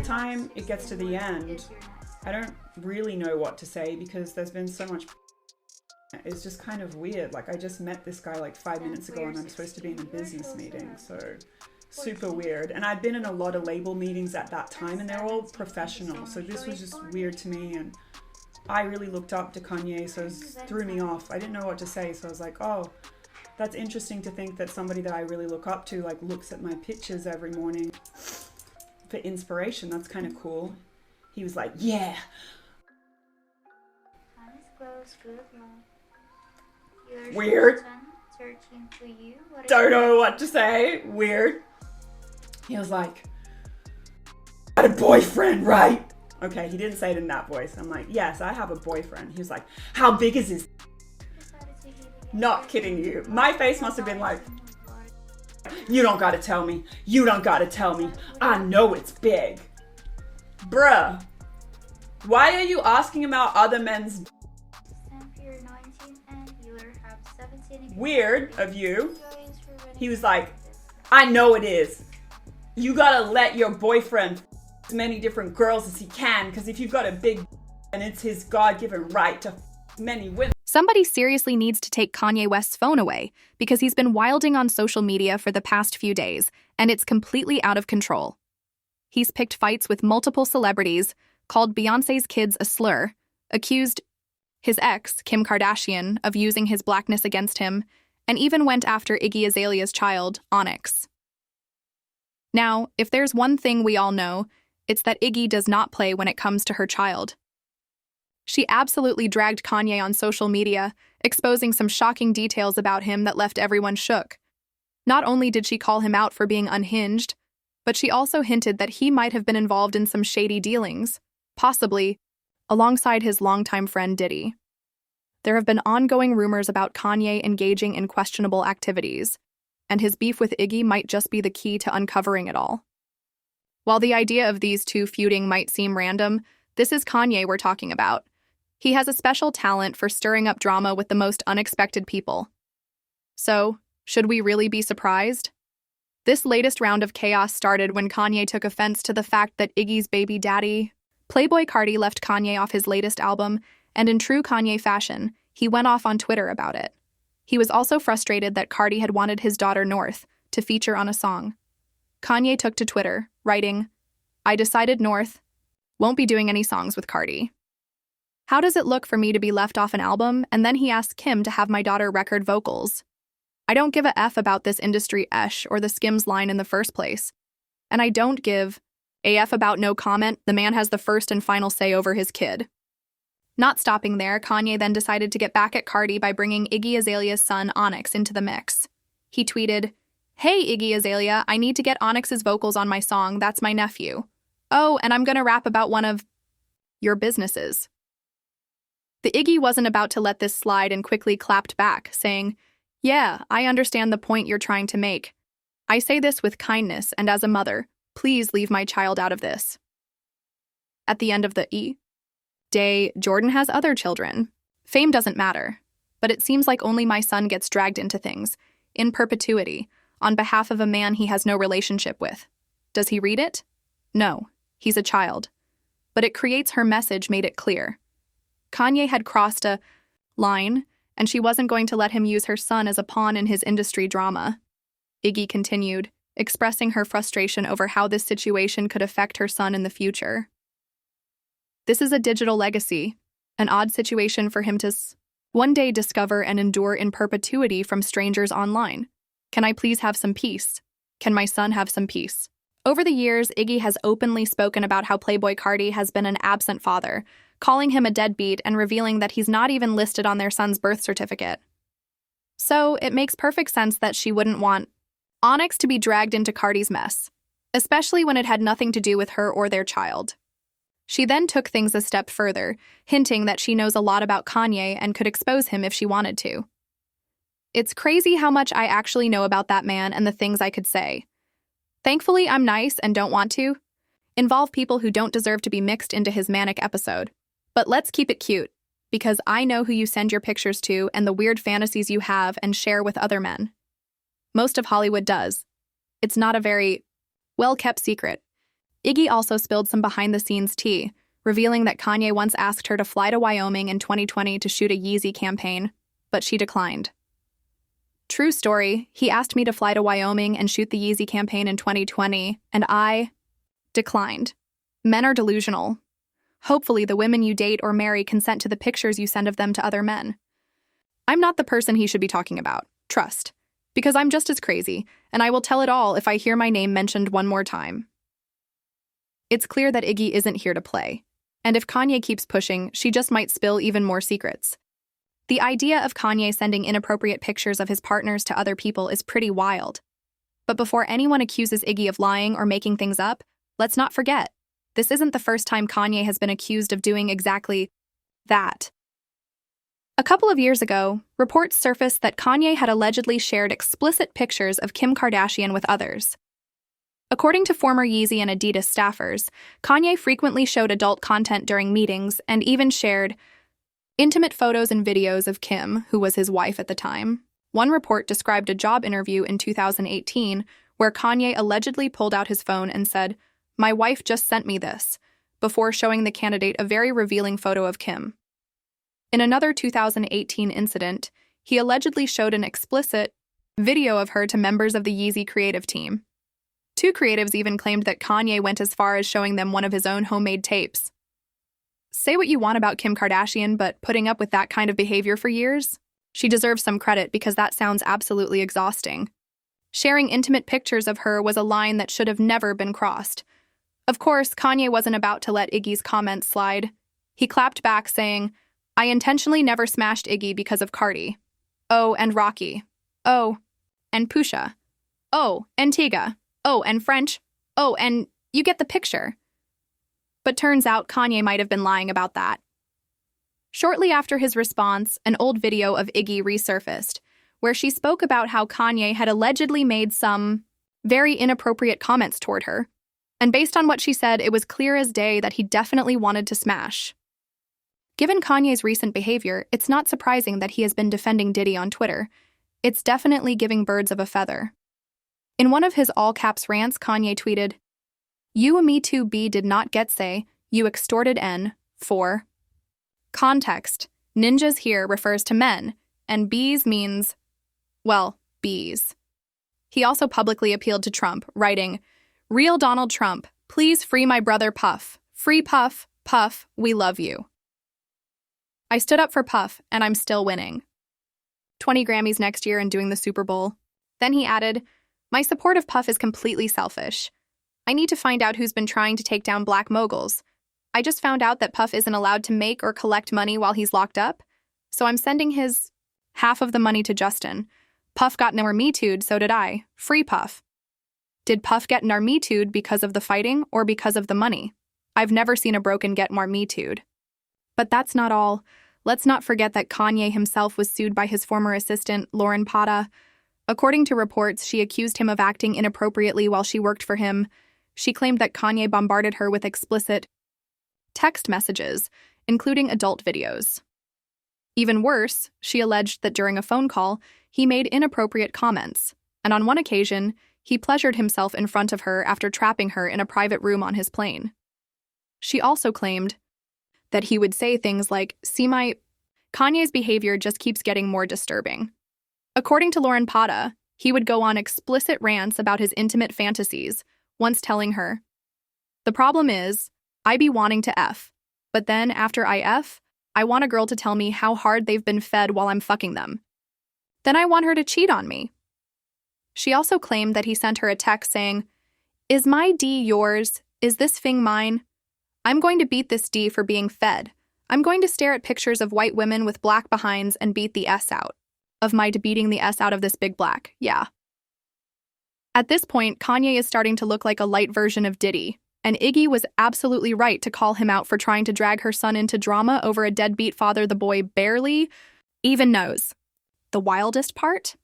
time it gets to the end, I don't really know what to say because there's been so much. It's just kind of weird. Like, I just met this guy like 5 minutes ago and I'm supposed to be in a business meeting, so super weird. And I'd been in a lot of label meetings at that time and they're all professional, so this was just weird to me. And I really looked up to Kanye, so it threw me off. I didn't know what to say, so I was like, oh, that's interesting to think that somebody that I really look up to like looks at my pictures every morning for inspiration. That's kind of cool. He was like, yeah. Weird. Don't know what to say. Weird. He was like, I had a boyfriend, right? Okay, he didn't say it in that voice. I'm like, yes, I have a boyfriend. He was like, how big is his? Not kidding you. My face must have been like, you don't gotta tell me. You don't gotta tell me. I know it's big. Bruh. Why are you asking about other men's? Weird of you. He was like, I know it is. You gotta let your boyfriend as many different girls as he can, because if you've got a big and it's his God-given right to many women. Somebody seriously needs to take Kanye West's phone away because he's been wilding on social media for the past few days, and it's completely out of control. He's picked fights with multiple celebrities, called Beyoncé's kids a slur, accused his ex, Kim Kardashian, of using his blackness against him, and even went after Iggy Azalea's child, Onyx. Now, if there's one thing we all know, it's that Iggy does not play when it comes to her child. She absolutely dragged Kanye on social media, exposing some shocking details about him that left everyone shook. Not only did she call him out for being unhinged, but she also hinted that he might have been involved in some shady dealings, possibly alongside his longtime friend Diddy. There have been ongoing rumors about Kanye engaging in questionable activities, and his beef with Iggy might just be the key to uncovering it all. While the idea of these two feuding might seem random, this is Kanye we're talking about. He has a special talent for stirring up drama with the most unexpected people. So, should we really be surprised? This latest round of chaos started when Kanye took offense to the fact that Iggy's baby daddy, Playboi Carti, left Kanye off his latest album, and in true Kanye fashion, he went off on Twitter about it. He was also frustrated that Carti had wanted his daughter North to feature on a song. Kanye took to Twitter, writing, I decided North won't be doing any songs with Carti. How does it look for me to be left off an album, and then he asked Kim to have my daughter record vocals? I don't give a F about this industry esh or the Skims line in the first place. And I don't give a F about no comment. The man has the first and final say over his kid. Not stopping there, Kanye then decided to get back at Carti by bringing Iggy Azalea's son Onyx into the mix. He tweeted, Hey Iggy Azalea, I need to get Onyx's vocals on my song, that's my nephew. Oh, and I'm gonna rap about one of your businesses. The Iggy wasn't about to let this slide and quickly clapped back, saying, Yeah, I understand the point you're trying to make. I say this with kindness, and as a mother, please leave my child out of this. At the end of the day, Jordan has other children. Fame doesn't matter, but it seems like only my son gets dragged into things, in perpetuity, on behalf of a man he has no relationship with. Does he read it? No, he's a child. But it creates her message made it clear. Kanye had crossed a line, and she wasn't going to let him use her son as a pawn in his industry drama. Iggy continued, expressing her frustration over how this situation could affect her son in the future. This is a digital legacy, an odd situation for him to one day discover and endure in perpetuity from strangers online. Can I please have some peace? Can my son have some peace? Over the years, Iggy has openly spoken about how Playboi Carti has been an absent father, calling him a deadbeat and revealing that he's not even listed on their son's birth certificate. So, it makes perfect sense that she wouldn't want Onyx to be dragged into Carti's mess, especially when it had nothing to do with her or their child. She then took things a step further, hinting that she knows a lot about Kanye and could expose him if she wanted to. It's crazy how much I actually know about that man and the things I could say. Thankfully, I'm nice and don't want to involve people who don't deserve to be mixed into his manic episode. But let's keep it cute, because I know who you send your pictures to and the weird fantasies you have and share with other men. Most of Hollywood does. It's not a very well-kept secret. Iggy also spilled some behind-the-scenes tea, revealing that Kanye once asked her to fly to Wyoming in 2020 to shoot a Yeezy campaign, but she declined. True story, he asked me to fly to Wyoming and shoot the Yeezy campaign in 2020, and I declined. Men are delusional. Hopefully the women you date or marry consent to the pictures you send of them to other men. I'm not the person he should be talking about, trust, because I'm just as crazy, and I will tell it all if I hear my name mentioned one more time. It's clear that Iggy isn't here to play, and if Kanye keeps pushing, she just might spill even more secrets. The idea of Kanye sending inappropriate pictures of his partners to other people is pretty wild. But before anyone accuses Iggy of lying or making things up, let's not forget, this isn't the first time Kanye has been accused of doing exactly that. A couple of years ago, reports surfaced that Kanye had allegedly shared explicit pictures of Kim Kardashian with others. According to former Yeezy and Adidas staffers, Kanye frequently showed adult content during meetings and even shared intimate photos and videos of Kim, who was his wife at the time. One report described a job interview in 2018 where Kanye allegedly pulled out his phone and said, "My wife just sent me this," before showing the candidate a very revealing photo of Kim. In another 2018 incident, he allegedly showed an explicit video of her to members of the Yeezy creative team. Two creatives even claimed that Kanye went as far as showing them one of his own homemade tapes. Say what you want about Kim Kardashian, but putting up with that kind of behavior for years? She deserves some credit because that sounds absolutely exhausting. Sharing intimate pictures of her was a line that should have never been crossed. Of course, Kanye wasn't about to let Iggy's comments slide. He clapped back saying, "I intentionally never smashed Iggy because of Cardi. Oh, and Rocky. Oh, and Pusha. Oh, and Tyga. Oh, and French. Oh, and you get the picture." But turns out Kanye might have been lying about that. Shortly after his response, an old video of Iggy resurfaced, where she spoke about how Kanye had allegedly made some very inappropriate comments toward her. And based on what she said, it was clear as day that he definitely wanted to smash. Given Kanye's recent behavior, it's not surprising that he has been defending Diddy on Twitter. It's definitely giving birds of a feather. In one of his all-caps rants, Kanye tweeted, "You me too B did not get say, you extorted N, for." Context, ninjas here refers to men, and bees means, well, bees. He also publicly appealed to Trump, writing, "Real Donald Trump, please free my brother Puff. Free Puff, Puff, we love you." I stood up for Puff, and I'm still winning. 20 Grammys next year and doing the Super Bowl. Then he added, "My support of Puff is completely selfish. I need to find out who's been trying to take down black moguls. I just found out that Puff isn't allowed to make or collect money while he's locked up, so I'm sending his half of the money to Justin. Puff got more Me Too'd, so did I. Free Puff." Did Puff get more Me Too'd because of the fighting or because of the money? I've never seen a broken get more Me Too'd. But that's not all. Let's not forget that Kanye himself was sued by his former assistant, Lauren Pata. According to reports, she accused him of acting inappropriately while she worked for him. She claimed that Kanye bombarded her with explicit text messages, including adult videos. Even worse, she alleged that during a phone call, he made inappropriate comments, and on one occasion, he pleasured himself in front of her after trapping her in a private room on his plane. She also claimed that he would say things like, Kanye's behavior just keeps getting more disturbing. According to Lauren Pata, he would go on explicit rants about his intimate fantasies, once telling her, "The problem is, I be wanting to F, but then after I F, I want a girl to tell me how hard they've been fed while I'm fucking them. Then I want her to cheat on me." She also claimed that he sent her a text saying, "Is my D yours? Is this thing mine? I'm going to beat this D for being fed. I'm going to stare at pictures of white women with black behinds and beat the S out. Of my beating the S out of this big black, yeah." At this point, Kanye is starting to look like a light version of Diddy, and Iggy was absolutely right to call him out for trying to drag her son into drama over a deadbeat father the boy barely even knows. The wildest part?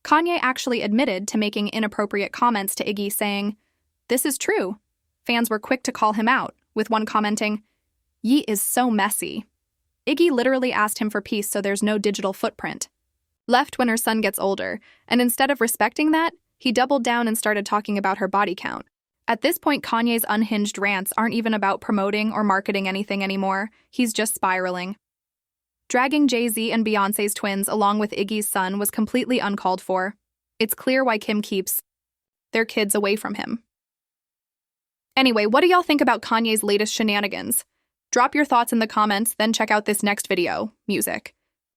Kanye actually admitted to making inappropriate comments to Iggy, saying, "This is true." Fans were quick to call him out, with one commenting, "Ye is so messy." Iggy literally asked him for peace so there's no digital footprint. Left when her son gets older, and instead of respecting that, he doubled down and started talking about her body count, At this point, Kanye's unhinged rants aren't even about promoting or marketing anything anymore. He's just spiraling. Dragging Jay-Z and Beyoncé's twins along with Iggy's son was completely uncalled for. It's clear why Kim keeps their kids away from him. Anyway, what do y'all think about Kanye's latest shenanigans? Drop your thoughts in the comments, then check out this next video, Music.